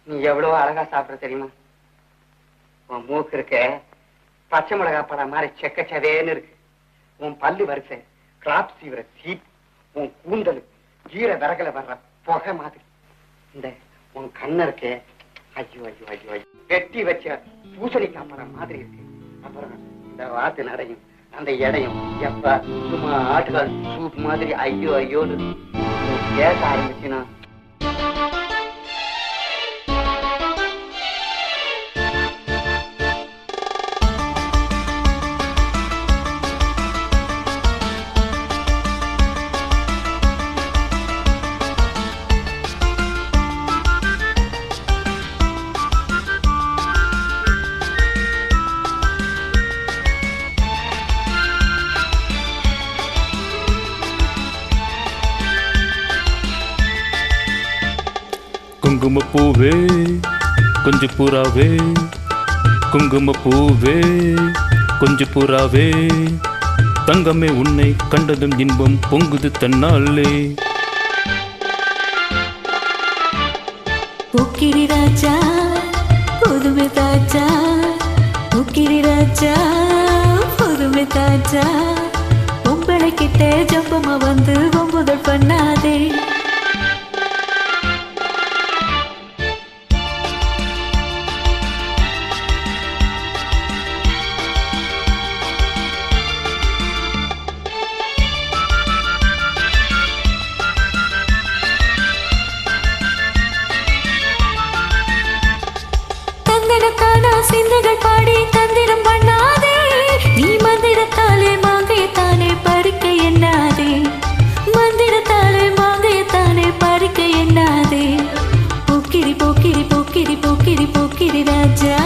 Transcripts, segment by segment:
நீ எவ்வளவு அழகா சாப்பிட தெரியுமா? உன் மூக்கு இருக்க பச்சை மிளகா படம் மாதிரி செக்கச்சவேன்னு இருக்கு. உன் பல்லு வரிசை கிராப் சீவர சீப். உன் கூந்தல் கீர விறகுல வர்ற புகை மாதிரி. இந்த உன் கண்ணு இருக்கே, ஐயோ ஐயோ ஐயோ ஐயோ, வெட்டி வச்ச பூசணிக்காய் படம் மாதிரி இருக்கு. அப்புறம் இந்த வாத்து நடையும் அந்த இடையும் எப்ப சும்மா ஆட்டுக்கால் சூப் மாதிரி ஐயோ ஐயோன்னு பேச ஆரம்பிச்சுனா குங்குமப்பூவே கொஞ்சம் புறாவே, குங்குமப்பூவே கொஞ்சம் புறாவே, தங்கமே உன்னை கண்டதும் இன்பம் பொங்குது தன்னாலே. போக்கிரி ராஜா புதுமை தாஜா, போக்கிரி ராஜா புதுமை தாஜா, பொம்பளை கிட்ட ஜப்பமா வந்து ஒம்புதல் பண்ணாதே. சிந்தைகள் பாடி தந்திரம் பண்ணாதே, நீ மந்திரத்தாலே மாங்கையத்தானே பறிக்க எண்ணாதே, மந்திரத்தாலே மாங்கையத்தானே பறிக்க எண்ணாதே. போக்கிரி போக்கிரி போக்கிரி போக்கிரி போக்கிரி ராஜா,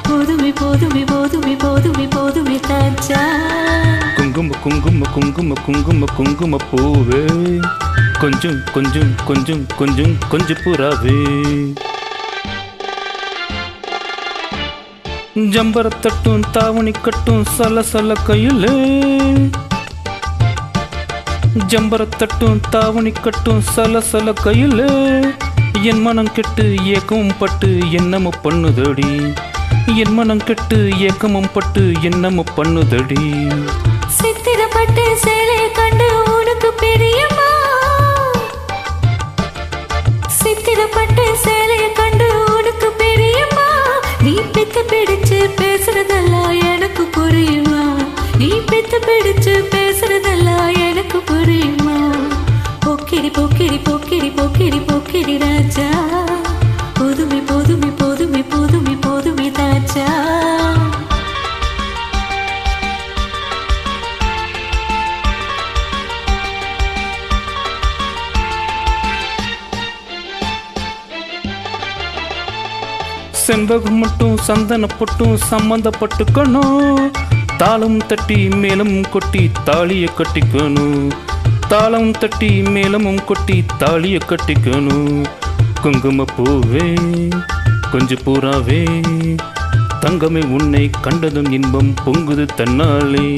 போதுமை போதுமை போதுமை போதுமை போதுமை தாஜா. குங்கும குங்கும குங்கும குங்கும குங்கும பூவே கொஞ்சம் கொஞ்சம் கொஞ்சம் கொஞ்சம் கொஞ்சம் புறாவே, ஜம்பரத்தட்டும் தாவணி கட்டும் சல சல கையிலே, ஜம்பரத்தட்டும் தாவணி கட்டும் சல சல கையிலே, என் மனம் கெட்டு ஏக்கமும் பட்டு என்னமும் பண்ணுதடி, என் மனம் கெட்டு ஏக்கமும் பட்டு என்னமும் பண்ணுதடி. சித்திரப்பட்டு சேலை கண்டு உனக்கு பிரியமா, சித்திரப்பட்டு சேலையை கண்டு உனக்கு பிரியமா, நீ பித்து பிடிச்சு பேசுறதெல்லாம் எனக்கு புரியுமா, நீ பித்து பிடிச்சு பேசுறதெல்லாம் எனக்கு புரியுமா. போக்கிரி போக்கிரி போக்கிரி போக்கிரி போக்கிரி ராஜா, போதுமை போதுமை போதுமை போதுமை போதுமை தாஜா. செண்பகம் மட்டும் சந்தன பொட்டும் சம்பந்தப்பட்டுக்கணும், தாளம் தட்டி மேலமும் கொட்டி தாலிய கட்டிக்கணும், தாளம் தட்டி மேலமும் கொட்டி தாலிய கட்டிக்கணும். குங்கும பூவே கொஞ்சம் புறாவே, தங்கமே உன்னை கண்டதும் இன்பம் பொங்குது தன்னாலே.